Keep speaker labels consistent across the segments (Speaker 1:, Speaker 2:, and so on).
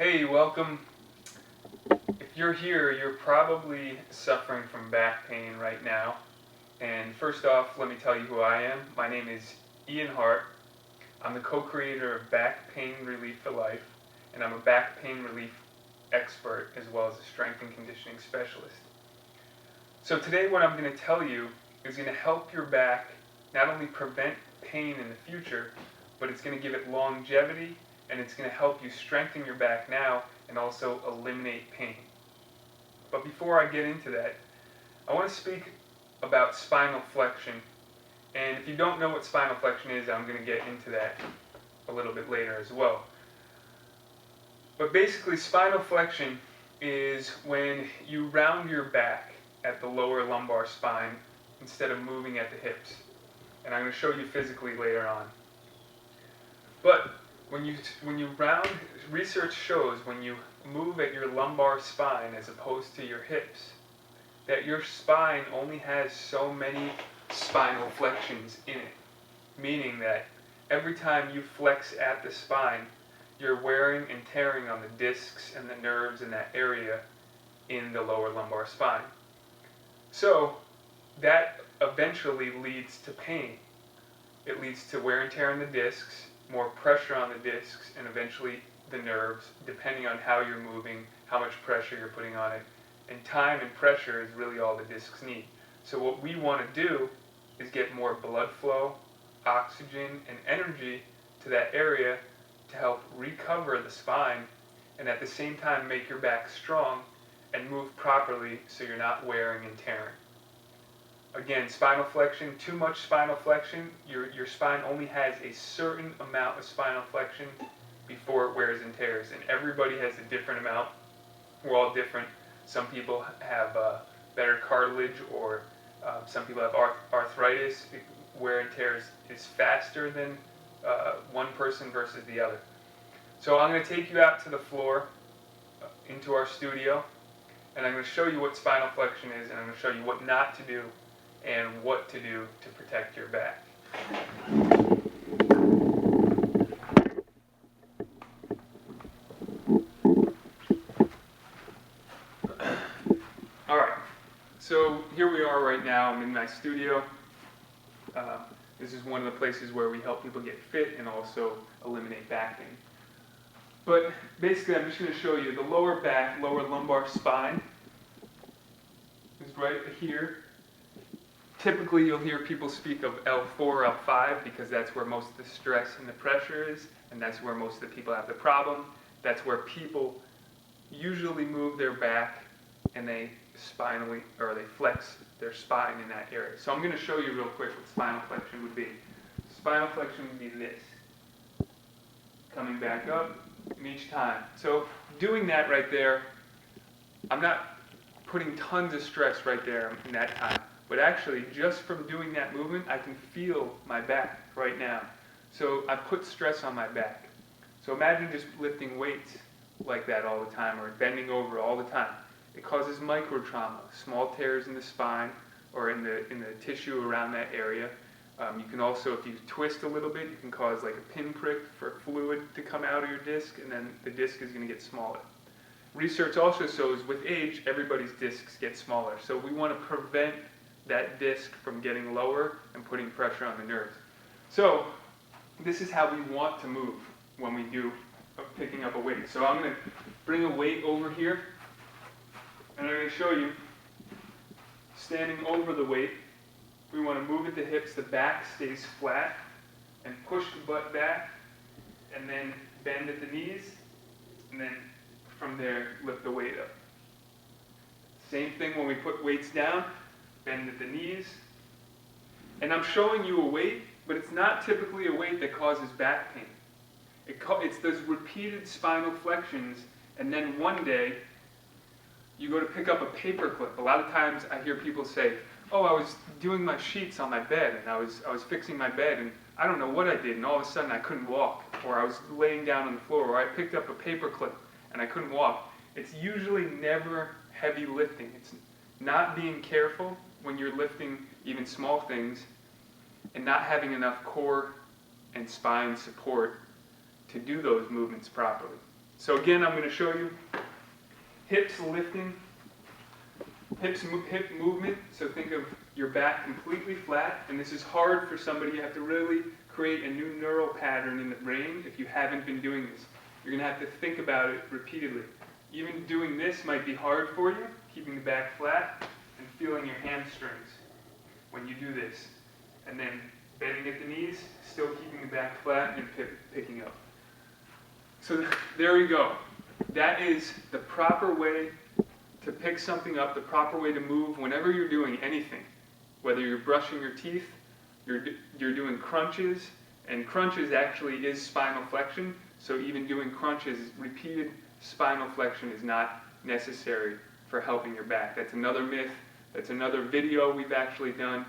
Speaker 1: Hey, welcome. If you're here, you're probably suffering from back pain right now. And first off, let me tell you who I am. My name is Ian Hart. I'm the co-creator of Back Pain Relief for Life, and I'm a back pain relief expert as well as a strength and conditioning specialist. So today what I'm going to tell you is going to help your back not only prevent pain in the future, but it's going to give it longevity, and it's going to help you strengthen your back now and also eliminate pain. But before I get into that, I want to speak about spinal flexion. And if you don't know what spinal flexion is, I'm going to get into that a little bit later as well. But basically, spinal flexion is when you round your back at the lower lumbar spine instead of moving at the hips. And I'm going to show you physically later on. But when you round, research shows when you move at your lumbar spine as opposed to your hips, that your spine only has so many spinal flexions in it. Meaning that every time you flex at the spine, you're wearing and tearing on the discs and the nerves in that area in the lower lumbar spine. So that eventually leads to pain. It leads to wear and tear on the discs, more pressure on the discs, and eventually the nerves, depending on how you're moving, how much pressure you're putting on it. And time and pressure is really all the discs need. So what we want to do is get more blood flow, oxygen, and energy to that area to help recover the spine, and at the same time make your back strong and move properly so you're not wearing and tearing. Again, spinal flexion, too much spinal flexion, your spine only has a certain amount of spinal flexion before it wears and tears. And everybody has a different amount. We're all different. Some people have better cartilage, or some people have arthritis. Wear and tears is faster than one person versus the other. So I'm going to take you out to the floor, into our studio, and I'm going to show you what spinal flexion is, and I'm going to show you what not to do and what to do to protect your back. All right, so here we are right now. I'm in my studio. This is one of the places where we help people get fit and also eliminate back pain. But basically, I'm just going to show you the lower back, lower lumbar spine is right here. Typically, you'll hear people speak of L4 or L5 because that's where most of the stress and the pressure is, and that's where most of the people have the problem. That's where people usually move their back and they flex their spine in that area. So I'm going to show you real quick what spinal flexion would be. Spinal flexion would be this. Coming back up, and each time. So doing that right there, I'm not putting tons of stress right there in that time. But actually, just from doing that movement, I can feel my back right now. So I put stress on my back. So imagine just lifting weights like that all the time, or bending over all the time. It causes micro trauma, small tears in the spine or in the tissue around that area. You can also, if you twist a little bit, you can cause like a pinprick for fluid to come out of your disc, and then the disc is going to get smaller. Research also shows with age, everybody's discs get smaller. So we want to prevent that disc from getting lower and putting pressure on the nerves. So this is how we want to move when we do picking up a weight. So I'm going to bring a weight over here, and I'm going to show you standing over the weight. We want to move at the hips, the back stays flat, and push the butt back, and then bend at the knees, and then from there lift the weight up. Same thing when we put weights down, bend at the knees. And I'm showing you a weight, but it's not typically a weight that causes back pain. It's those repeated spinal flexions, and then one day you go to pick up a paper clip. A lot of times I hear people say, oh, I was doing my sheets on my bed, and I was fixing my bed, and I don't know what I did, and all of a sudden I couldn't walk, or I was laying down on the floor, or I picked up a paper clip and I couldn't walk. It's usually never heavy lifting. It's not being careful when you're lifting even small things and not having enough core and spine support to do those movements properly. So again, I'm going to show you hips lifting, hip movement. So think of your back completely flat, and this is hard for somebody. You have to really create a new neural pattern in the brain if you haven't been doing this. You're going to have to think about it repeatedly. Even doing this might be hard for you, keeping the back flat and feeling your hamstrings when you do this. And then bending at the knees, still keeping the back flat and picking up. So there you go. That is the proper way to pick something up, the proper way to move whenever you're doing anything. Whether you're brushing your teeth, you're doing crunches, and crunches actually is spinal flexion, so even doing crunches, repeated spinal flexion is not necessary for helping your back. That's another myth. That's another video we've actually done.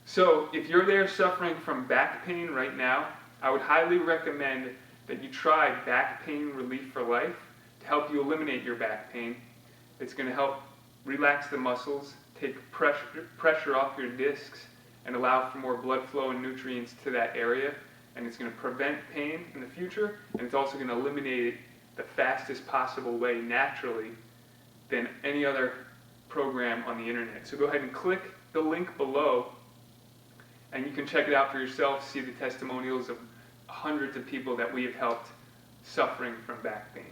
Speaker 1: So if you're there suffering from back pain right now, I would highly recommend that you try Back Pain Relief for Life to help you eliminate your back pain. It's going to help relax the muscles, take pressure off your discs, and allow for more blood flow and nutrients to that area. And it's going to prevent pain in the future, and it's also going to eliminate it the fastest possible way naturally than any other program on the internet. So go ahead and click the link below, and you can check it out for yourself, see the testimonials of hundreds of people that we have helped suffering from back pain.